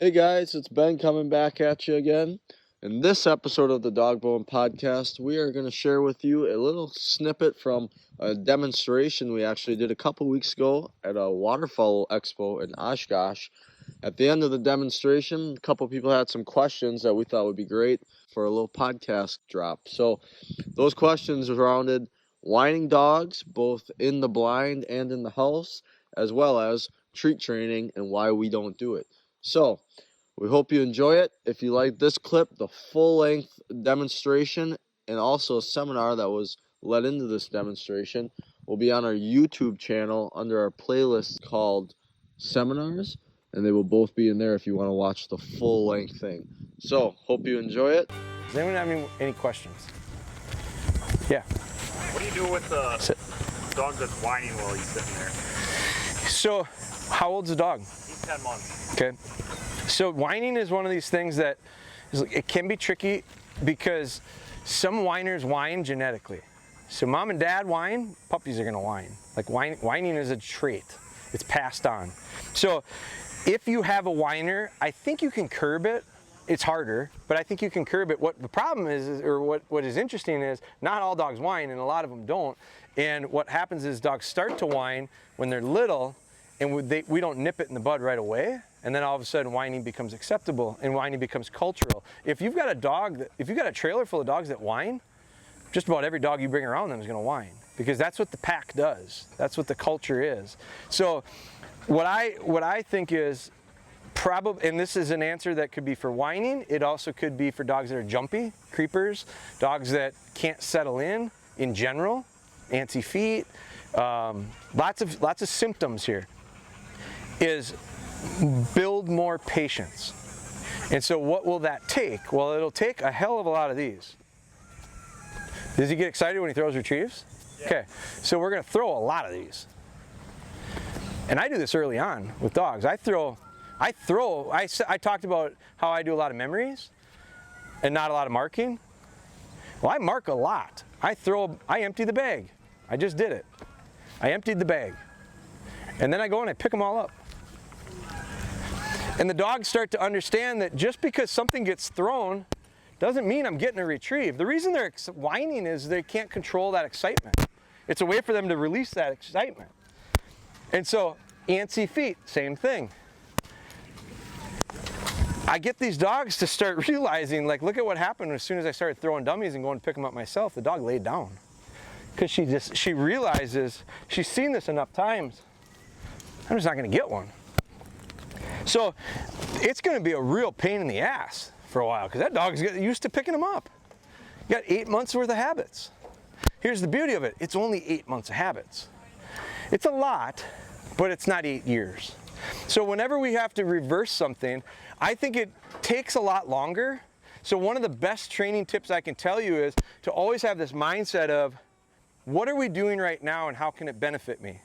Hey guys, it's Ben coming back at you again. In this episode of the DogBone Podcast, we are going to share with you a little snippet from a demonstration we actually did a couple weeks ago at a waterfowl expo in Oshkosh. At the end of the demonstration, a couple people had some questions that we thought would be great for a little podcast drop. So those questions surrounded whining dogs, both in the blind and in the house, as well as treat training and why we don't do it. So, we hope you enjoy it. If you like this clip, the full-length demonstration, and also a seminar that was led into this demonstration will be on our YouTube channel under our playlist called Seminars, and they will both be in there if you want to watch the full-length thing. So, hope you enjoy it. Does anyone have any questions? Yeah. What do you do with the dog that's whining while he's sitting there? So, how old's the dog? He's 10 months. Okay. So whining is one of these things that it can be tricky because some whiners whine genetically. So mom and dad whine, puppies are gonna whine. Like whining is a trait, it's passed on. So if you have a whiner, I think you can curb it. It's harder, but I think you can curb it. What the problem is or what is interesting is not all dogs whine and a lot of them don't. And what happens is dogs start to whine when they're little and we don't nip it in the bud right away. And then all of a sudden whining becomes acceptable and whining becomes cultural. If you've got a trailer full of dogs that whine, just about every dog you bring around them is gonna whine because that's what the pack does. That's what the culture is. So what I think is probably, and this is an answer that could be for whining, it also could be for dogs that are jumpy, creepers, dogs that can't settle in general, antsy feet, lots of symptoms here, is build more patience. And so what will that take? Well, it'll take a hell of a lot of these. Does he get excited when he throws retrieves? Yeah. Okay, so we're gonna throw a lot of these. And I do this early on with dogs. I talked about how I do a lot of memories and not a lot of marking. Well, I mark a lot. I empty the bag. I just did it. I emptied the bag. And then I go and I pick them all up. And the dogs start to understand that just because something gets thrown doesn't mean I'm getting a retrieve. The reason they're whining is they can't control that excitement. It's a way for them to release that excitement. And so, antsy feet, same thing. I get these dogs to start realizing, like, look at what happened as soon as I started throwing dummies and going to pick them up myself. The dog laid down. Because she realizes, she's seen this enough times, I'm just not going to get one. So it's going to be a real pain in the ass for a while because that dog's getting used to picking them up. You got 8 months worth of habits. Here's the beauty of it. It's only 8 months of habits. It's a lot, but it's not 8 years. So whenever we have to reverse something, I think it takes a lot longer. So one of the best training tips I can tell you is to always have this mindset of what are we doing right now and how can it benefit me?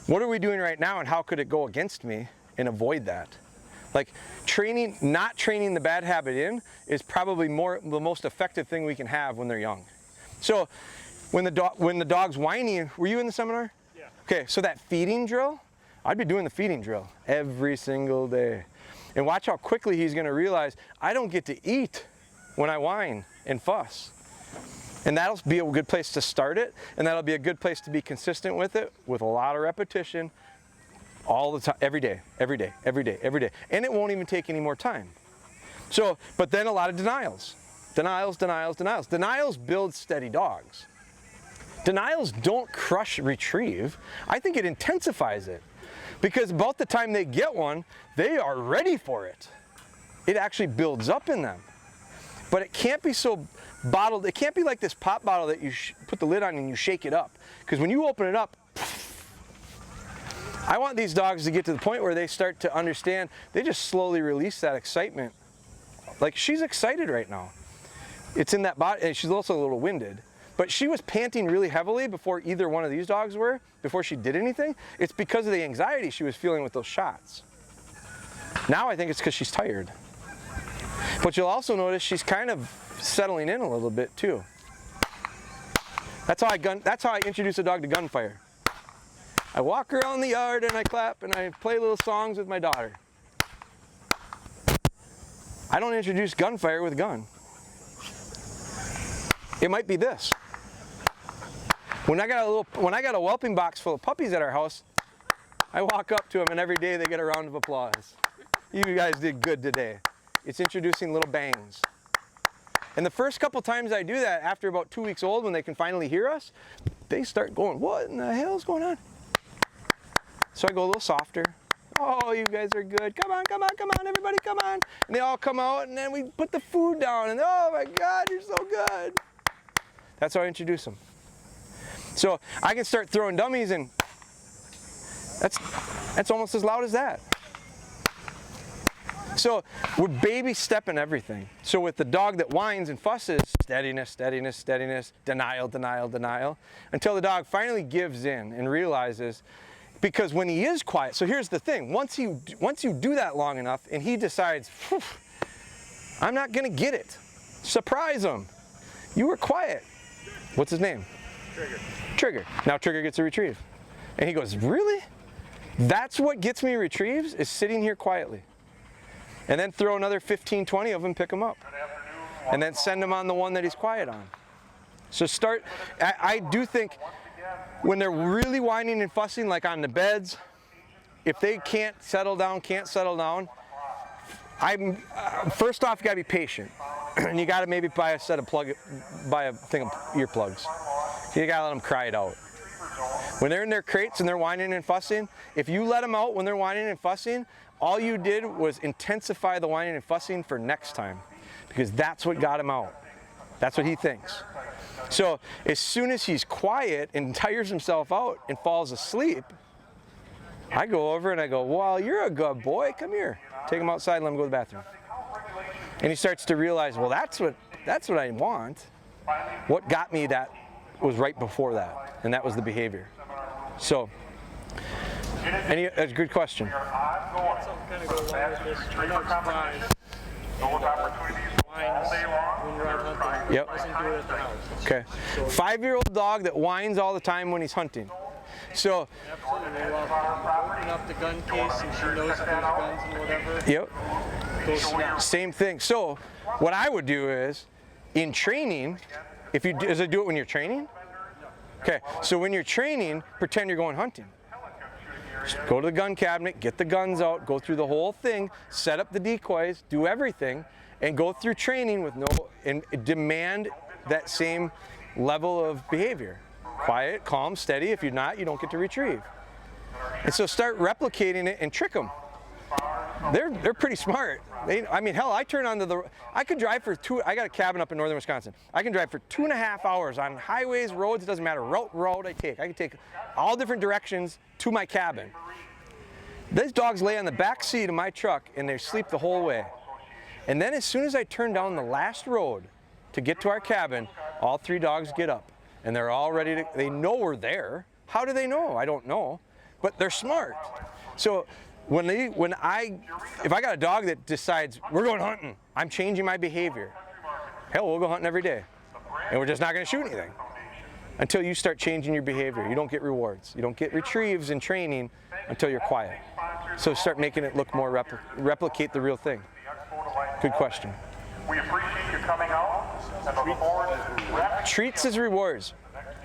What are we doing right now and how could it go against me? And avoid that. Like not training the bad habit in is probably the most effective thing we can have when they're young. So when the dog's whining, were you in the seminar? Yeah. Okay, so that feeding drill, I'd be doing the feeding drill every single day. And watch how quickly he's gonna realize I don't get to eat when I whine and fuss. And that'll be a good place to start it, and that'll be a good place to be consistent with it with a lot of repetition. All the time, every day. And it won't even take any more time. So, but then a lot of denials. Denials build steady dogs. Denials don't crush retrieve. I think it intensifies it. Because about the time they get one, they are ready for it. It actually builds up in them. But it can't be so bottled. It can't be like this pop bottle that you put the lid on and you shake it up. Because when you open it up, I want these dogs to get to the point where they start to understand, they just slowly release that excitement. Like she's excited right now. It's in that body, and she's also a little winded. But she was panting really heavily before either one of these dogs were, before she did anything. It's because of the anxiety she was feeling with those shots. Now I think it's because she's tired. But you'll also notice she's kind of settling in a little bit too. That's how I introduce a dog to gunfire. I walk around the yard and I clap and I play little songs with my daughter. I don't introduce gunfire with a gun. It might be this. When I got a whelping box full of puppies at our house, I walk up to them and every day they get a round of applause. You guys did good today. It's introducing little bangs. And the first couple times I do that, after about 2 weeks old, when they can finally hear us, they start going, what in the hell is going on? So I go a little softer. Oh, you guys are good. Come on, come on, come on, everybody, come on. And they all come out, and then we put the food down, and oh my God, you're so good. That's how I introduce them. So I can start throwing dummies, and that's almost as loud as that. So we're baby stepping everything. So with the dog that whines and fusses, steadiness, steadiness, steadiness, denial, denial, denial, until the dog finally gives in and realizes, because when he is quiet, so here's the thing, once you do that long enough and he decides, I'm not gonna get it, surprise him. You were quiet. What's his name? Trigger. Trigger. Now Trigger gets a retrieve. And he goes, really? That's what gets me retrieves, is sitting here quietly. And then throw another 15, 20 of them, pick them up. And then send them on the one that he's quiet on. So I do think when they're really whining and fussing, like on the beds, if they can't settle down, first off, you gotta be patient. And you gotta maybe buy a thing of earplugs. You gotta let them cry it out. When they're in their crates and they're whining and fussing, if you let them out when they're whining and fussing, all you did was intensify the whining and fussing for next time, because that's what got him out. That's what he thinks. So as soon as he's quiet and tires himself out and falls asleep, I go over and I go, well, you're a good boy, come here. Take him outside and let him go to the bathroom. And he starts to realize, well, that's what I want. What got me that was right before that, and that was the behavior. So, that's a good question. Yep. Okay. 5-year-old dog that whines all the time when he's hunting. So. Absolutely. Open up the gun case and she knows if there's guns and whatever. Yep. Same thing. So, what I would do is, in training, does it do it when you're training? Okay. So when you're training, pretend you're going hunting. Just go to the gun cabinet, get the guns out, go through the whole thing, set up the decoys, do everything, and go through training and demand that same level of behavior. Quiet, calm, steady. If you're not, you don't get to retrieve. And so start replicating it and trick them. They're pretty smart. Hell, I could drive for I got a cabin up in northern Wisconsin. I can drive for 2.5 hours on highways, roads, it doesn't matter, road I take. I can take all different directions to my cabin. These dogs lay on the back seat of my truck and they sleep the whole way. And then as soon as I turn down the last road to get to our cabin, all 3 dogs get up. And they're all ready to, they know we're there. How do they know? I don't know. But they're smart. So if I got a dog that decides, we're going hunting, I'm changing my behavior. Hell, we'll go hunting every day. And we're just not gonna shoot anything. Until you start changing your behavior. You don't get rewards. You don't get retrieves in training until you're quiet. So start making it look more, replicate the real thing. Good question. We appreciate you coming out and look forward to treats as rewards.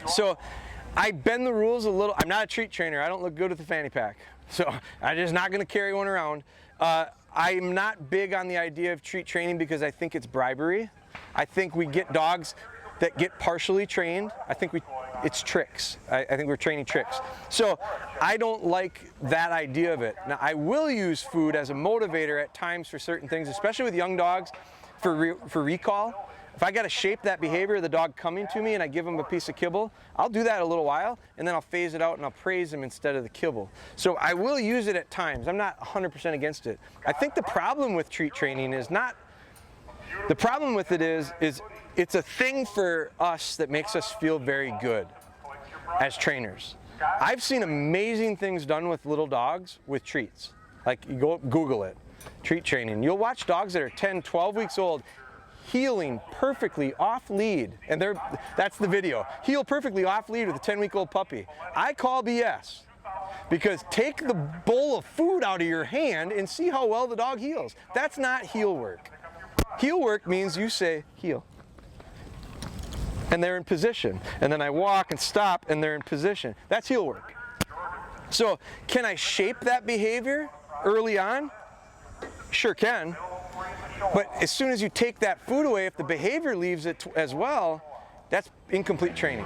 So I bend the rules a little. I'm not a treat trainer. I don't look good with the fanny pack. So I'm just not going to carry one around. I'm not big on the idea of treat training because I think it's bribery. I think we get dogs that get partially trained. I think it's tricks. I think we're training tricks. So I don't like that idea of it. Now I will use food as a motivator at times for certain things, especially with young dogs for recall. If I got to shape that behavior of the dog coming to me and I give him a piece of kibble, I'll do that a little while and then I'll phase it out and I'll praise him instead of the kibble. So I will use it at times. I'm not 100% against it. I think the problem with treat training is the problem with it is it's a thing for us that makes us feel very good as trainers. I've seen amazing things done with little dogs with treats. Like, you go Google it, treat training. You'll watch dogs that are 10, 12 weeks old healing perfectly off lead, and that's the video. Heal perfectly off lead with a 10-week-old puppy. I call BS, because take the bowl of food out of your hand and see how well the dog heals. That's not heel work. Heel work means you say heel. And they're in position. And then I walk and stop and they're in position. That's heel work. So can I shape that behavior early on? Sure can. But as soon as you take that food away, if the behavior leaves it as well, that's incomplete training.